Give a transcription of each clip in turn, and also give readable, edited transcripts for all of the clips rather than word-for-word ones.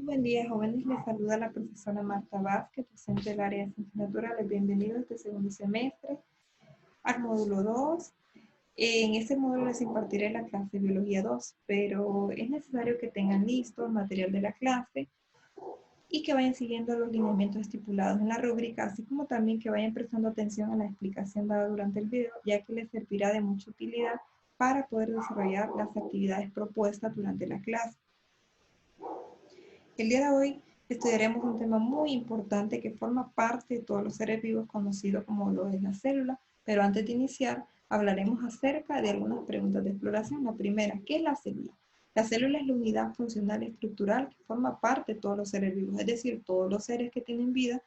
Buen día, jóvenes. Les saluda la profesora Marta Vázquez, docente del área de Ciencias Naturales. Bienvenidos de segundo semestre al módulo 2. En este módulo les impartiré la clase de Biología 2, pero es necesario que tengan listo el material de la clase y que vayan siguiendo los lineamientos estipulados en la rúbrica, así como también que vayan prestando atención a la explicación dada durante el video, ya que les servirá de mucha utilidad para poder desarrollar las actividades propuestas durante la clase. El día de hoy estudiaremos un tema muy importante que forma parte de todos los seres vivos conocido como lo es la célula, pero antes de iniciar hablaremos acerca de algunas preguntas de exploración. La primera, ¿qué es la célula? La célula es la unidad funcional estructural que forma parte de todos los seres vivos, es decir, todos los seres que tienen vida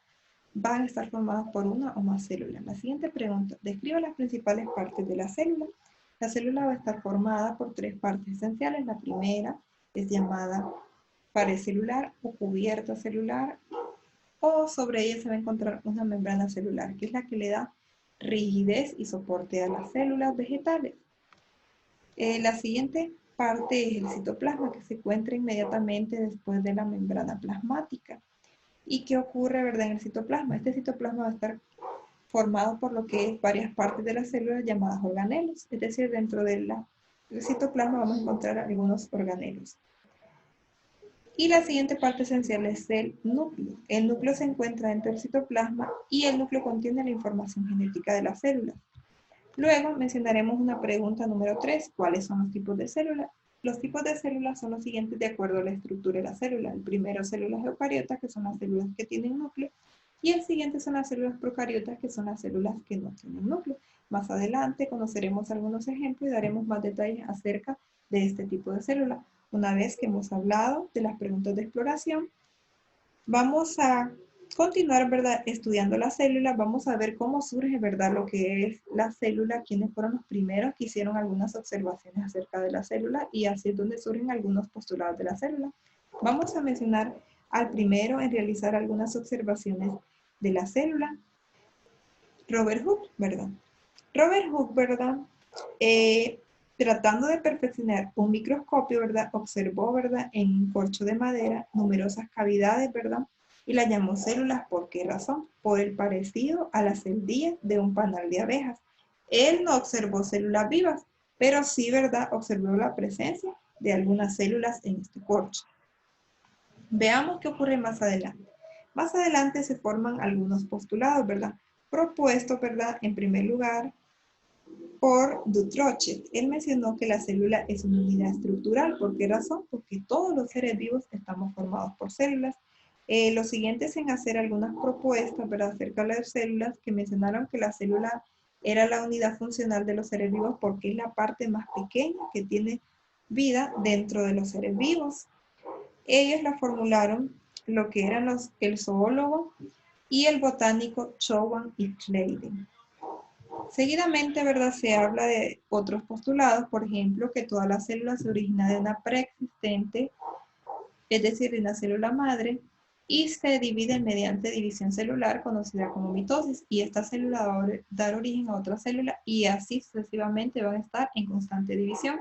van a estar formados por una o más células. La siguiente pregunta, describe las principales partes de la célula. La célula va a estar formada por tres partes esenciales. La primera es llamada pared celular o cubierta celular, o sobre ella se va a encontrar una membrana celular, que es la que le da rigidez y soporte a las células vegetales. La siguiente parte es el citoplasma, que se encuentra inmediatamente después de la membrana plasmática. ¿Y qué ocurre, verdad, en el citoplasma? Este citoplasma va a estar formado por lo que es varias partes de las células llamadas organelos, es decir, dentro del citoplasma vamos a encontrar algunos organelos. Y la siguiente parte esencial es el núcleo. El núcleo se encuentra dentro del citoplasma y el núcleo contiene la información genética de las células. Luego mencionaremos una pregunta número 3. ¿Cuáles son los tipos de células? Los tipos de células son los siguientes de acuerdo a la estructura de la célula. El primero, células eucariotas, que son las células que tienen núcleo. Y el siguiente son las células procariotas, que son las células que no tienen núcleo. Más adelante conoceremos algunos ejemplos y daremos más detalles acerca de este tipo de célula. Una vez que hemos hablado de las preguntas de exploración, vamos a continuar, ¿verdad?, estudiando la célula. Vamos a ver cómo surge, ¿verdad?, lo que es la célula, quiénes fueron los primeros que hicieron algunas observaciones acerca de la célula, y así es donde surgen algunos postulados de la célula. Vamos a mencionar al primero en realizar algunas observaciones de la célula, Robert Hooke, ¿verdad? Robert Hooke, ¿verdad?, tratando de perfeccionar un microscopio, ¿verdad?, observó, ¿verdad?, en un corcho de madera numerosas cavidades, ¿verdad?, y las llamó células. ¿Por qué razón? Por el parecido a las celdillas de un panal de abejas. Él no observó células vivas, pero sí, ¿verdad?, observó la presencia de algunas células en este corcho. Veamos qué ocurre más adelante. Más adelante se forman algunos postulados, ¿verdad?, propuestos, ¿verdad?, en primer lugar por Dutrochet. Él mencionó que la célula es una unidad estructural. ¿Por qué razón? Porque todos los seres vivos estamos formados por células. Los siguientes en hacer algunas propuestas, ¿verdad?, acerca de las células, que mencionaron que la célula era la unidad funcional de los seres vivos porque es la parte más pequeña que tiene vida dentro de los seres vivos. Ellos la formularon lo que eran el zoólogo y el botánico Chowan y Claydon. Seguidamente, ¿verdad?, se habla de otros postulados, por ejemplo, que toda la célula se origina de una preexistente, es decir, de una célula madre, y se divide mediante división celular, conocida como mitosis, y esta célula va a dar origen a otra célula, y así sucesivamente van a estar en constante división.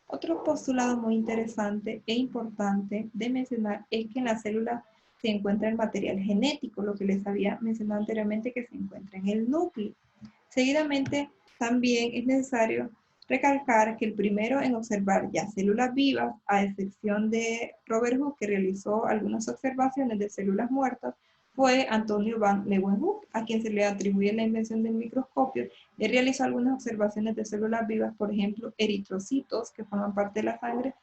Otro postulado muy interesante e importante de mencionar es que en la célula se encuentra el material genético, lo que les había mencionado anteriormente, que se encuentra en el núcleo. Seguidamente, también es necesario recalcar que el primero en observar ya células vivas, a excepción de Robert Hooke, que realizó algunas observaciones de células muertas, fue Antonio van Leeuwenhoek, a quien se le atribuye la invención del microscopio. Él realizó algunas observaciones de células vivas, por ejemplo, eritrocitos, que forman parte de la sangre,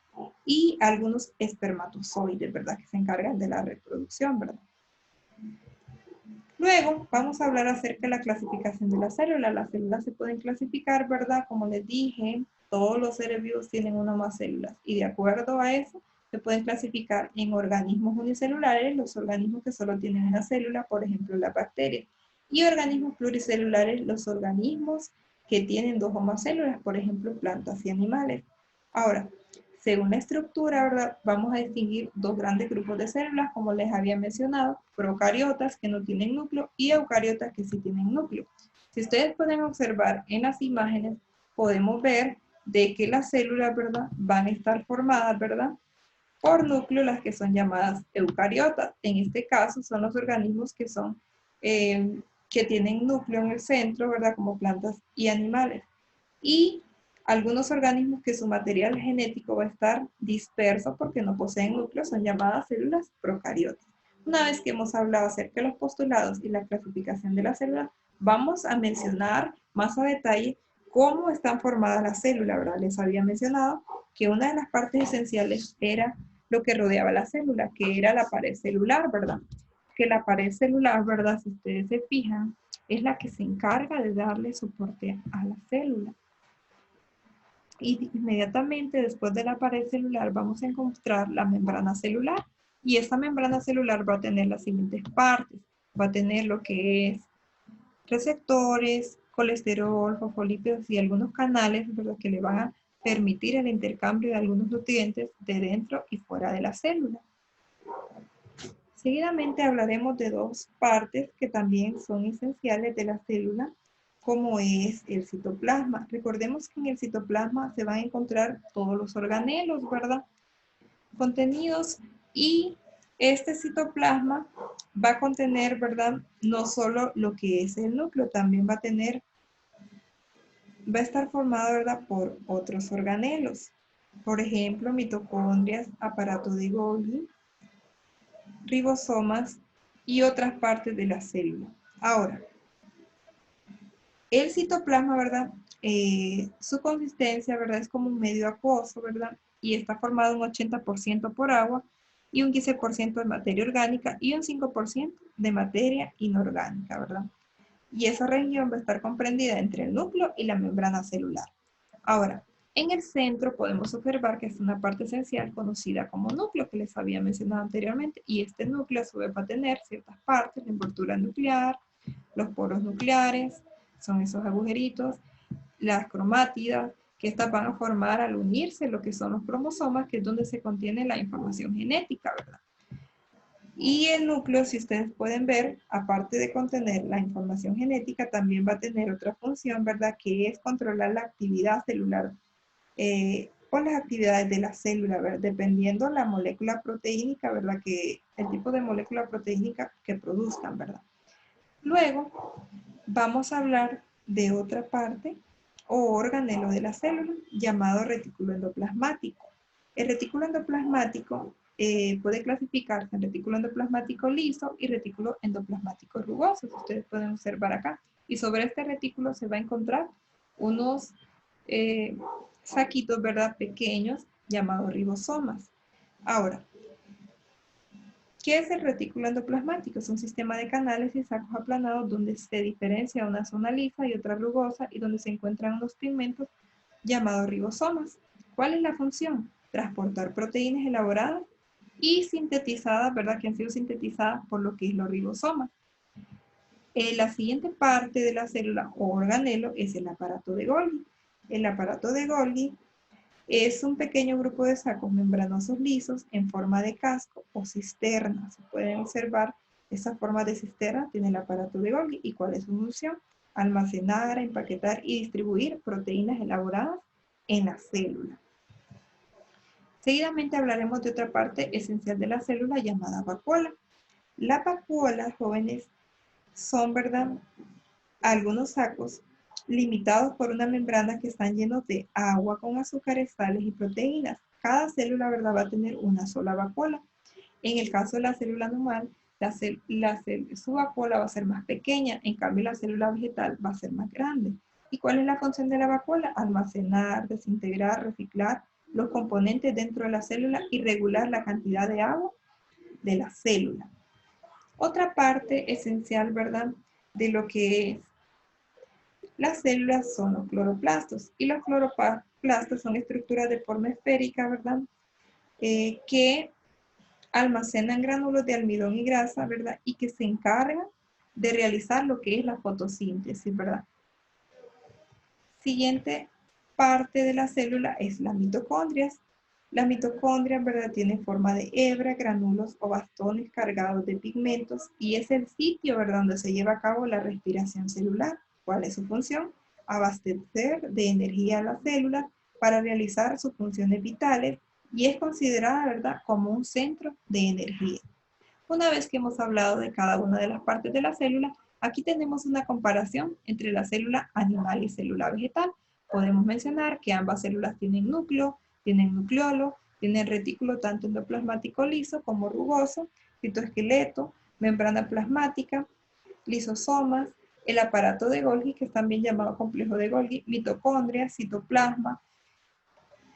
y algunos espermatozoides, ¿verdad?, que se encargan de la reproducción, ¿verdad? Luego vamos a hablar acerca de la clasificación de las células. Las células se pueden clasificar, ¿verdad? Como les dije, todos los seres vivos tienen una o más células, y de acuerdo a eso se pueden clasificar en organismos unicelulares, los organismos que solo tienen una célula, por ejemplo las bacterias, y organismos pluricelulares, los organismos que tienen dos o más células, por ejemplo plantas y animales. Ahora, según la estructura, ¿verdad?, vamos a distinguir dos grandes grupos de células, como les había mencionado, procariotas que no tienen núcleo y eucariotas que sí tienen núcleo. Si ustedes pueden observar en las imágenes, podemos ver de que las células, ¿verdad?, van a estar formadas, ¿verdad?, por núcleo las que son llamadas eucariotas. En este caso son los organismos que son, que tienen núcleo en el centro, ¿verdad? Como plantas y animales. Y algunos organismos que su material genético va a estar disperso porque no poseen núcleo son llamadas células procariotas. Una vez que hemos hablado acerca de los postulados y la clasificación de las células, vamos a mencionar más a detalle cómo están formadas las células, ¿verdad? Les había mencionado que una de las partes esenciales era lo que rodeaba la célula, que era la pared celular, ¿verdad? Que la pared celular, ¿verdad? Si ustedes se fijan, es la que se encarga de darle soporte a la célula. Y inmediatamente después de la pared celular vamos a encontrar la membrana celular. Y esta membrana celular va a tener las siguientes partes. Va a tener lo que es receptores, colesterol, fosfolípidos y algunos canales, ¿verdad?, que le van a permitir el intercambio de algunos nutrientes de dentro y fuera de la célula. Seguidamente hablaremos de dos partes que también son esenciales de la célula, como es el citoplasma. Recordemos que en el citoplasma se van a encontrar todos los organelos, ¿verdad?, contenidos, y este citoplasma va a contener, ¿verdad?, no solo lo que es el núcleo, también va a estar formado, ¿verdad?, por otros organelos. Por ejemplo, mitocondrias, aparato de Golgi, ribosomas y otras partes de la célula. Ahora, el citoplasma, ¿verdad?, su consistencia, ¿verdad?, es como un medio acuoso, ¿verdad?, y está formado un 80% por agua y un 15% de materia orgánica y un 5% de materia inorgánica, ¿verdad? Y esa región va a estar comprendida entre el núcleo y la membrana celular. Ahora, en el centro podemos observar que es una parte esencial conocida como núcleo, que les había mencionado anteriormente, y este núcleo a su vez va a tener ciertas partes, la envoltura nuclear, los poros nucleares, son esos agujeritos, las cromátidas, que estas van a formar al unirse lo que son los cromosomas, que es donde se contiene la información genética, ¿verdad? Y el núcleo, si ustedes pueden ver, aparte de contener la información genética, también va a tener otra función, ¿verdad?, que es controlar la actividad celular o las actividades de la célula, ¿verdad?, dependiendo la molécula proteínica, ¿verdad?, que el tipo de molécula proteínica que produzcan, ¿verdad? Luego, vamos a hablar de otra parte o organelo de la célula llamado retículo endoplasmático. El retículo endoplasmático puede clasificarse en retículo endoplasmático liso y retículo endoplasmático rugoso, que ustedes pueden observar acá. Y sobre este retículo se va a encontrar unos saquitos, ¿verdad?, pequeños llamados ribosomas. Ahora, ¿qué es el retículo endoplasmático? Es un sistema de canales y sacos aplanados donde se diferencia una zona lisa y otra rugosa y donde se encuentran unos pigmentos llamados ribosomas. ¿Cuál es la función? Transportar proteínas elaboradas y sintetizadas, ¿verdad?, que han sido sintetizadas por lo que es los ribosomas. La siguiente parte de la célula o organelo es el aparato de Golgi. El aparato de Golgi es un pequeño grupo de sacos membranosos lisos en forma de casco o cisterna. Se pueden observar esa forma de cisterna tiene el aparato de Golgi. ¿Y cuál es su función? Almacenar, empaquetar y distribuir proteínas elaboradas en la célula. Seguidamente hablaremos de otra parte esencial de la célula llamada vacuola. Las vacuolas, jóvenes, son, ¿verdad?, algunos sacos limitados por una membrana que están llenos de agua con azúcares, sales y proteínas. Cada célula, ¿verdad?, va a tener una sola vacuola. En el caso de la célula normal, su vacuola va a ser más pequeña, en cambio la célula vegetal va a ser más grande. ¿Y cuál es la función de la vacuola? Almacenar, desintegrar, reciclar los componentes dentro de la célula y regular la cantidad de agua de la célula. Otra parte esencial, ¿verdad?, de lo que es las células son los cloroplastos, y los cloroplastos son estructuras de forma esférica, ¿verdad?, que almacenan gránulos de almidón y grasa, ¿verdad?, y que se encargan de realizar lo que es la fotosíntesis, ¿verdad? Siguiente parte de la célula es las mitocondrias. Las mitocondrias, ¿verdad?, tienen forma de hebra, granulos o bastones cargados de pigmentos, y es el sitio, ¿verdad?, donde se lleva a cabo la respiración celular. ¿Cuál es su función? Abastecer de energía a las células para realizar sus funciones vitales y es considerada, ¿verdad?, como un centro de energía. Una vez que hemos hablado de cada una de las partes de la célula, aquí tenemos una comparación entre la célula animal y célula vegetal. Podemos mencionar que ambas células tienen núcleo, tienen nucleolo, tienen retículo tanto endoplasmático liso como rugoso, citoesqueleto, membrana plasmática, lisosomas, el aparato de Golgi, que es también llamado complejo de Golgi, mitocondria, citoplasma,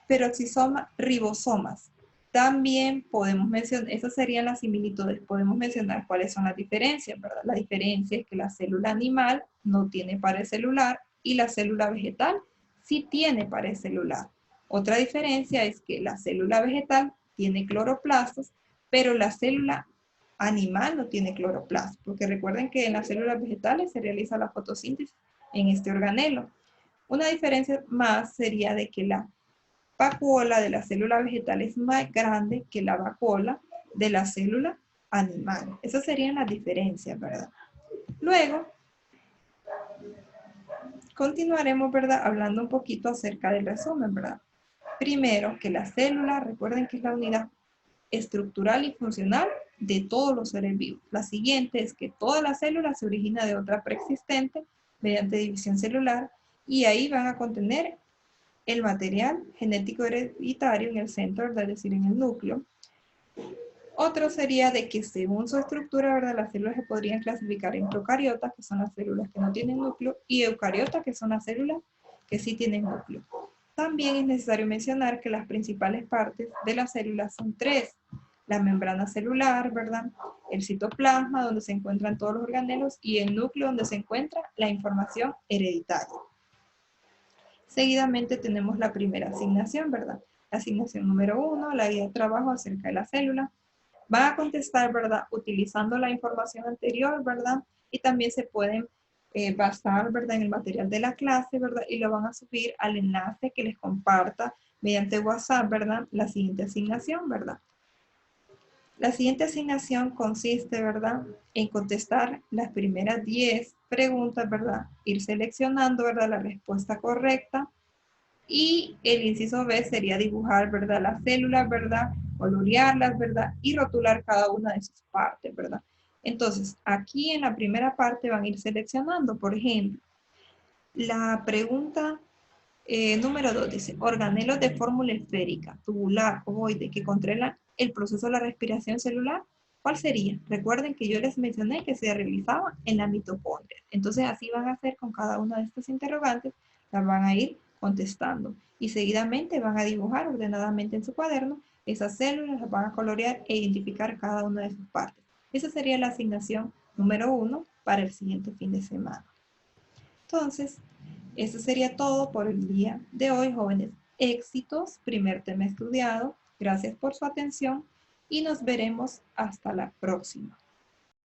peroxisoma, ribosomas. También podemos mencionar, esas serían las similitudes, podemos mencionar cuáles son las diferencias, ¿verdad? La diferencia es que la célula animal no tiene pared celular y la célula vegetal sí tiene pared celular. Otra diferencia es que la célula vegetal tiene cloroplastos, pero la célula animal no tiene cloroplastos, porque recuerden que en las células vegetales se realiza la fotosíntesis en este organelo. Una diferencia más sería de que la vacuola de la célula vegetal es más grande que la vacuola de la célula animal. Esas serían las diferencias, ¿verdad? Luego, continuaremos, ¿verdad?, hablando un poquito acerca del resumen, ¿verdad? Primero, que la célula, recuerden que es la unidad estructural y funcional de todos los seres vivos. La siguiente es que toda la célula se origina de otra preexistente mediante división celular y ahí van a contener el material genético hereditario en el centro, ¿verdad?, es decir, en el núcleo. Otro sería de que según su estructura, ¿verdad?, las células se podrían clasificar en procariotas, que son las células que no tienen núcleo, y eucariotas, que son las células que sí tienen núcleo. También es necesario mencionar que las principales partes de las células son tres: la membrana celular, ¿verdad?, el citoplasma, donde se encuentran todos los organelos, y el núcleo, donde se encuentra la información hereditaria. Seguidamente tenemos la primera asignación, ¿verdad? La asignación número 1, la guía de trabajo acerca de la célula. Van a contestar, ¿verdad?, utilizando la información anterior, ¿verdad? Y también se pueden basar, ¿verdad?, en el material de la clase, ¿verdad? Y lo van a subir al enlace que les comparta mediante WhatsApp, ¿verdad?, la siguiente asignación, ¿verdad? La siguiente asignación consiste, ¿verdad?, en contestar las primeras 10 preguntas, ¿verdad? Ir seleccionando, ¿verdad?, la respuesta correcta. Y el inciso B sería dibujar, ¿verdad?, las células, ¿verdad?, colorearlas, ¿verdad?, y rotular cada una de sus partes, ¿verdad? Entonces, aquí en la primera parte van a ir seleccionando, por ejemplo, la pregunta número 2 dice, organelos de fórmula esférica, tubular, ovoide, que controlan el proceso de la respiración celular, ¿cuál sería? Recuerden que yo les mencioné que se realizaba en la mitocondria. Entonces, así van a hacer con cada una de estas interrogantes, las van a ir contestando. Y seguidamente van a dibujar ordenadamente en su cuaderno esas células, las van a colorear e identificar cada una de sus partes. Esa sería la asignación número 1 para el siguiente fin de semana. Entonces, eso sería todo por el día de hoy, jóvenes. Éxitos, primer tema estudiado. Gracias por su atención y nos veremos hasta la próxima.